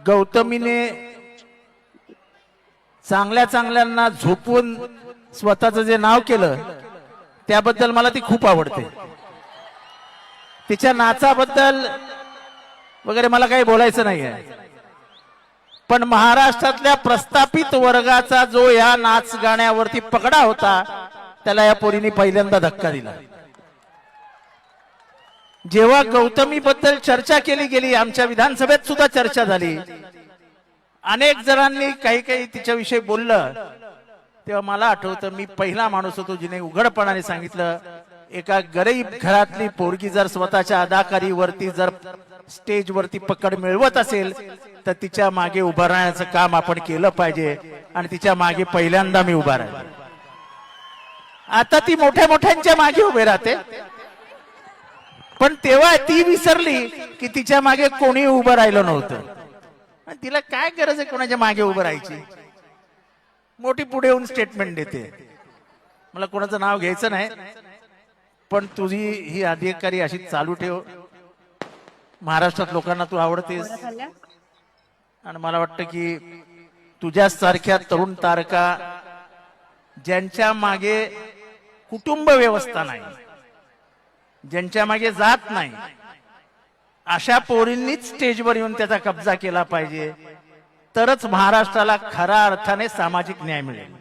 गौतमीने चांगल्या चांगल्यांना झोपून स्वतःचं जे नाव केलं त्याबद्दल मला ती खूप आवडते. तिच्या नाचाबद्दल वगैरे मला काही बोलायचं नाहीये, पण महाराष्ट्रातल्या प्रस्थापित वर्गाचा जो या नाच गाण्यावरती पगडा होता त्याला या पोरीने पहिल्यांदा धक्का दिला. जेव्हा गौतमी बद्दल चर्चा केली गेली, आमच्या विधानसभेत सुद्धा चर्चा झाली, अनेक जणांनी काही काही तिच्याविषयी बोललं, तेव्हा मला आठवतं मी पहिला माणूस होतो जिने उघडपणाने सांगितलं, एका गरीब घरातली पोरगी जर स्वतःच्या अदाकारीवरती जर स्टेजवरती पकड मिळवत असेल तर तिच्या मागे उभं राहण्याचं काम आपण केलं पाहिजे, आणि तिच्या मागे पहिल्यांदा मी उभा राहिलो. आता ती मोठ्या मोठ्यांच्या मागे उभे राहते, पण तेव्हा ती विसरली की तिच्या मागे कोणी उभं राहिलं नव्हतं. तिला काय गरज आहे कोणाच्या मागे उभं राहायची? मोठी पुढे येऊन स्टेटमेंट देते. मला कोणाचं नाव घ्यायचं नाही, पण तुझी ही अधिकारी अशी चालू ठेव. महाराष्ट्रात लोकांना तू आवडतेस, आणि मला वाटतं की तुझ्यासारख्या तरुण तारका ज्यांच्या मागे कुटुंब व्यवस्था नाही, ज्यांच्या मागे जात नाही, अशा पोरींनीच स्टेजवर येऊन त्याचा कब्जा केला पाहिजे, तरच महाराष्ट्राला खऱ्या अर्थाने सामाजिक न्याय मिळेल.